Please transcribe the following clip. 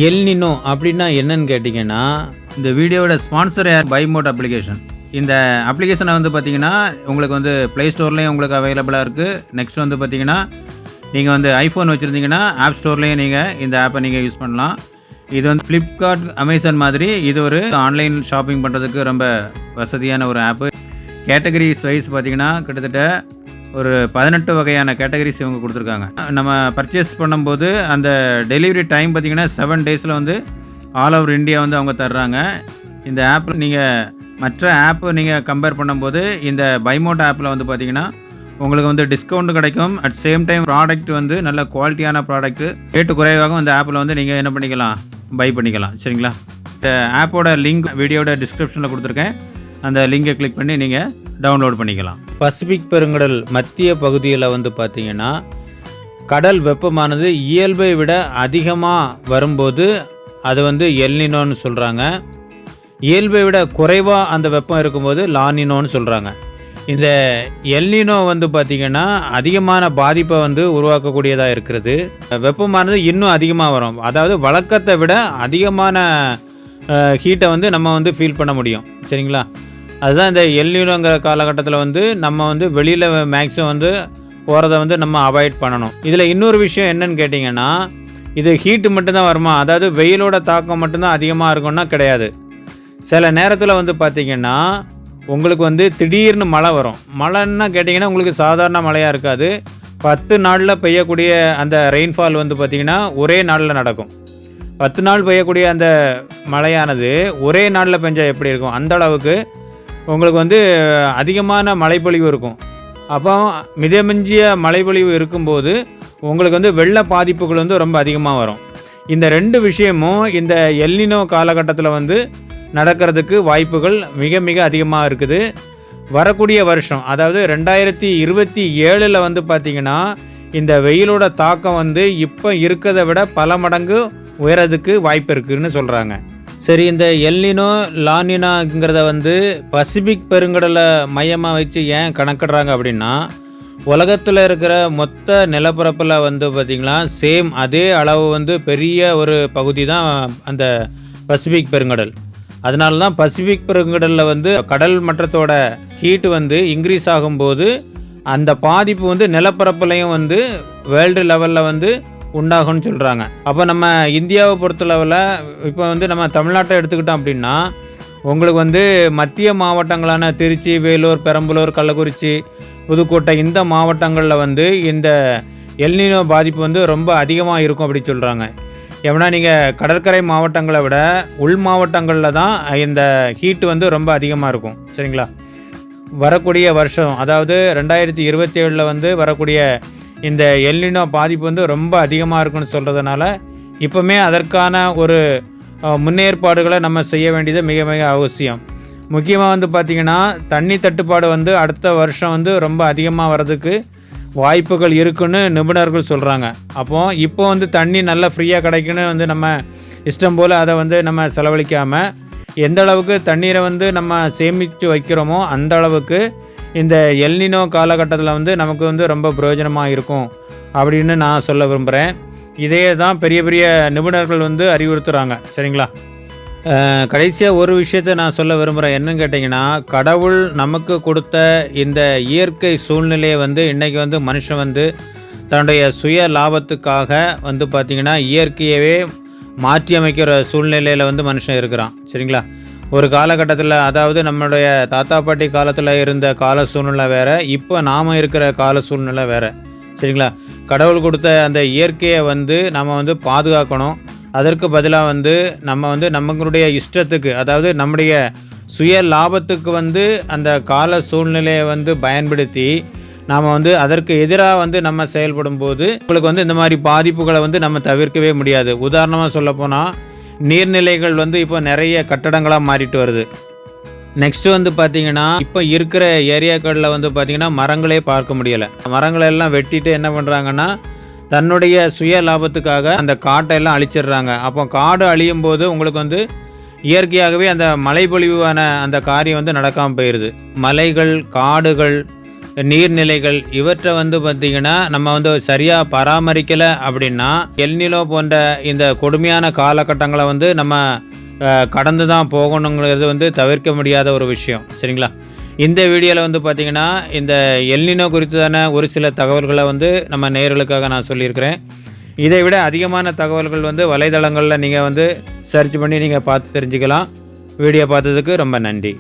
El Nino அப்படின்னா என்னன்னு கேட்டிங்கன்னா, இந்த வீடியோவோட ஸ்பான்சர் யார்? பைமோட் அப்ளிகேஷன். இந்த அப்ளிகேஷனை வந்து பார்த்தீங்கன்னா, உங்களுக்கு வந்து ப்ளே ஸ்டோர்லேயும் உங்களுக்கு அவைலபிளாக இருக்குது. நெக்ஸ்ட் வந்து பார்த்தீங்கன்னா, நீங்கள் வந்து ஐஃபோன் வச்சுருந்தீங்கன்னா ஆப் ஸ்டோர்லேயும் நீங்கள் இந்த ஆப்பை நீங்கள் யூஸ் பண்ணலாம். இது வந்து ஃப்ளிப்கார்ட், அமேசான் மாதிரி இது ஒரு ஆன்லைன் ஷாப்பிங் பண்ணுறதுக்கு ரொம்ப வசதியான ஒரு ஆப்பு. கேட்டகரிஸ் வைஸ் பார்த்தீங்கன்னா கிட்டத்தட்ட ஒரு 18 வகையான கேட்டகரிஸ் இவங்க கொடுத்துருக்காங்க. நம்ம பர்ச்சேஸ் பண்ணும்போது அந்த டெலிவரி டைம் பார்த்திங்கன்னா 7 டேஸில் வந்து ஆல் ஓவர் இந்தியா வந்து அவங்க தர்றாங்க. இந்த ஆப்பில் நீங்கள் மற்ற ஆப்பு நீங்கள் கம்பேர் பண்ணும்போது இந்த பைமோட் ஆப்பில் வந்து பார்த்திங்கன்னா உங்களுக்கு வந்து டிஸ்கவுண்ட் கிடைக்கும். அட் சேம் டைம் ப்ராடக்ட் வந்து நல்ல குவாலிட்டியான ப்ராடக்ட்டு, ரேட்டு குறைவாகவும் இந்த ஆப்பில் வந்து நீங்கள் என்ன பண்ணிக்கலாம், பை பண்ணிக்கலாம். சரிங்களா? இந்த ஆப்போட லிங்க் வீடியோட டிஸ்கிரிப்ஷனில் கொடுத்துருக்கேன். அந்த லிங்கை கிளிக் பண்ணி நீங்கள் டவுன்லோட் பண்ணிக்கலாம். பசிபிக் பெருங்கடல் மத்திய பகுதியில் வந்து பார்த்திங்கன்னா கடல் வெப்பமானது இயல்பை விட அதிகமாக வரும்போது அது வந்து எல் நினோன்னு சொல்கிறாங்க. இயல்பை விட குறைவாக அந்த வெப்பம் இருக்கும்போது லா நினோன்னு சொல்கிறாங்க. இந்த எல் நினோ வந்து பார்த்திங்கன்னா அதிகமான பாதிப்பை வந்து உருவாக்கக்கூடியதாக இருக்கிறது. வெப்பமானது இன்னும் அதிகமாக வரும். அதாவது வழக்கத்தை விட அதிகமான ஹீட்டை வந்து நம்ம வந்து ஃபீல் பண்ண முடியும். சரிங்களா? அதுதான் இந்த எல் நினோங்கிற காலகட்டத்தில் வந்து நம்ம வந்து வெளியில் மேக்ஸிமம் வந்து போகிறத வந்து நம்ம அவாய்ட் பண்ணணும். இதில் இன்னொரு விஷயம் என்னன்னு கேட்டிங்கன்னா, இது ஹீட்டு மட்டும்தான் வருமா, அதாவது வெயிலோட தாக்கம் மட்டும்தான் அதிகமாக இருக்கும்னா கிடையாது. சில நேரத்தில் வந்து பார்த்திங்கன்னா உங்களுக்கு வந்து திடீர்னு மழை வரும். மழைன்னா கேட்டிங்கன்னா உங்களுக்கு சாதாரண மழையாக இருக்காது. 10 நாளில் பெய்யக்கூடிய அந்த ரெயின்ஃபால் வந்து பார்த்திங்கன்னா ஒரே நாளில் நடக்கும். 10 நாள் பெய்யக்கூடிய அந்த மழையானது ஒரே நாளில் பெஞ்சால் எப்படி இருக்கும், அந்த அளவுக்கு உங்களுக்கு வந்து அதிகமான மழைப்பொழிவு இருக்கும். அப்போ மிதமிஞ்சிய மழைப்பொழிவு இருக்கும்போது உங்களுக்கு வந்து வெள்ள பாதிப்புகள் வந்து ரொம்ப அதிகமாக வரும். இந்த 2 விஷயமும் இந்த எல் நினோ காலகட்டத்தில் வந்து நடக்கிறதுக்கு வாய்ப்புகள் மிக மிக அதிகமாக இருக்குது. வரக்கூடிய வருஷம், அதாவது 2027 வந்து பார்த்திங்கன்னா இந்த வெயிலோட தாக்கம் வந்து இப்போ இருக்கிறத விட பல மடங்கு உயரதுக்கு வாய்ப்பு இருக்குதுன்னு சொல்கிறாங்க. சரி, இந்த எல் நினோ லா நினோங்கிறத வந்து பசிபிக் பெருங்கடலை மையமாக வச்சு ஏன் கணக்கிடுறாங்க அப்படின்னா, உலகத்தில் இருக்கிற மொத்த நிலப்பரப்பில் வந்து பார்த்திங்கன்னா சேம் அதே அளவு வந்து பெரிய ஒரு பகுதி தான் அந்த பசிபிக் பெருங்கடல். அதனால தான் பசிபிக் பெருங்கடலில் வந்து கடல் மட்டத்தோட ஹீட்டு வந்து இன்க்ரீஸ் ஆகும்போது அந்த பாதிப்பு வந்து நிலப்பரப்புலையும் வந்து வேர்ல்டு லெவலில் வந்து உண்டாகும்னு சொல்கிறாங்க. அப்போ நம்ம இந்தியாவை பொறுத்தளவில் இப்போ வந்து நம்ம தமிழ்நாட்டை எடுத்துக்கிட்டோம் அப்படின்னா உங்களுக்கு வந்து மத்திய மாவட்டங்களான திருச்சி, வேலூர், பெரம்பலூர், கள்ளக்குறிச்சி, புதுக்கோட்டை இந்த மாவட்டங்களில் வந்து இந்த எல் நினோ பாதிப்பு வந்து ரொம்ப அதிகமாக இருக்கும் அப்படி சொல்கிறாங்க. ஏன்னா நீங்கள் கடற்கரை மாவட்டங்களை விட உள் மாவட்டங்களில் தான் இந்த ஹீட்டு வந்து ரொம்ப அதிகமாக இருக்கும். சரிங்களா? வரக்கூடிய வருஷம், அதாவது 2027 வந்து வரக்கூடிய இந்த எல் நினோ பாதிப்பு வந்து ரொம்ப அதிகமாக இருக்குன்னு சொல்கிறதுனால இப்போவுமே அதற்கான ஒரு முன்னேற்பாடுகளை நம்ம செய்ய வேண்டியது மிக மிக அவசியம். முக்கியமாக வந்து பார்த்திங்கன்னா தண்ணி தட்டுப்பாடு வந்து அடுத்த வருஷம் வந்து ரொம்ப அதிகமாக வர்றதுக்கு வாய்ப்புகள் இருக்குன்னு நிபுணர்கள் சொல்கிறாங்க. அப்போது இப்போ வந்து தண்ணி நல்லா ஃப்ரீயாக கிடைக்குன்னு வந்து நம்ம இஷ்டம் போல் அதை வந்து நம்ம செலவழிக்காமல் எந்த அளவுக்கு தண்ணீரை வந்து நம்ம சேமித்து வைக்கிறோமோ அந்த அளவுக்கு இந்த எல் நினோ காலகட்டத்தில் வந்து நமக்கு வந்து ரொம்ப பிரயோஜனமாக இருக்கும் அப்படின்னு நான் சொல்ல விரும்புகிறேன். இதே தான் பெரிய பெரிய நிபுணர்கள் வந்து அறிவுறுத்துகிறாங்க. சரிங்களா? கடைசியாக ஒரு விஷயத்தை நான் சொல்ல விரும்புகிறேன். என்னன்னு கேட்டிங்கன்னா, கடவுள் நமக்கு கொடுத்த இந்த இயற்கை சூழ்நிலையை வந்து இன்றைக்கி வந்து மனுஷன் வந்து தன்னுடைய சுய லாபத்துக்காக வந்து பார்த்திங்கன்னா இயற்கையவே மாற்றி அமைக்கிற சூழ்நிலையில் வந்து மனுஷன் இருக்கிறான். சரிங்களா? ஒரு காலகட்டத்தில், அதாவது நம்மளுடைய தாத்தா பாட்டி காலத்தில் இருந்த கால சூழ்நிலை வேறு, இப்போ நாம் இருக்கிற கால சூழ்நிலை வேறு. சரிங்களா? கடவுள் கொடுத்த அந்த இயற்கையை வந்து நம்ம வந்து பாதுகாக்கணும். அதற்கு பதிலாக வந்து நம்ம வந்து நம்மளுடைய இஷ்டத்துக்கு, அதாவது நம்முடைய சுய லாபத்துக்கு வந்து அந்த கால சூழ்நிலையை வந்து பயன்படுத்தி நாம் வந்து அதற்கு எதிராக வந்து நம்ம செயல்படும் போது உங்களுக்கு வந்து இந்த மாதிரி பாதிப்புகளை வந்து நம்ம தவிர்க்கவே முடியாது. உதாரணமாக சொல்லப்போனால் நீர்நிலைகள் வந்து இப்போ நிறைய கட்டடங்களாக மாறிட்டு வருது. நெக்ஸ்ட்டு வந்து பார்த்திங்கன்னா இப்போ இருக்கிற ஏரியாக்களில் வந்து பார்த்திங்கன்னா மரங்களே பார்க்க முடியலை. மரங்களெல்லாம் வெட்டிட்டு என்ன பண்ணுறாங்கன்னா தன்னுடைய சுய லாபத்துக்காக அந்த காட்டெல்லாம் அழிச்சிடுறாங்க. அப்போ காடு அழியும் போது உங்களுக்கு வந்து இயற்கையாகவே அந்த மழைப்பொழிவான அந்த காரியம் வந்து நடக்காமல் போயிடுது. மலைகள், காடுகள், நீர்நிலைகள் இவற்றை வந்து பார்த்திங்கன்னா நம்ம வந்து சரியாக பராமரிக்கலை அப்படின்னா எல்னினோ போன்ற இந்த கொடுமையான காலகட்டங்களை வந்து நம்ம கடந்து தான் போகணுங்கிறது வந்து தவிர்க்க முடியாத ஒரு விஷயம். சரிங்களா? இந்த வீடியோவில் வந்து பார்த்திங்கன்னா இந்த எல்னினோ குறித்தான ஒரு சில தகவல்களை வந்து நம்ம நேயர்களுக்காக நான் சொல்லியிருக்கிறேன். இதை விட அதிகமான தகவல்கள் வந்து வலைதளங்களில் நீங்கள் வந்து சர்ச் பண்ணி நீங்கள் பார்த்து தெரிஞ்சுக்கலாம். வீடியோ பார்த்ததுக்கு ரொம்ப நன்றி.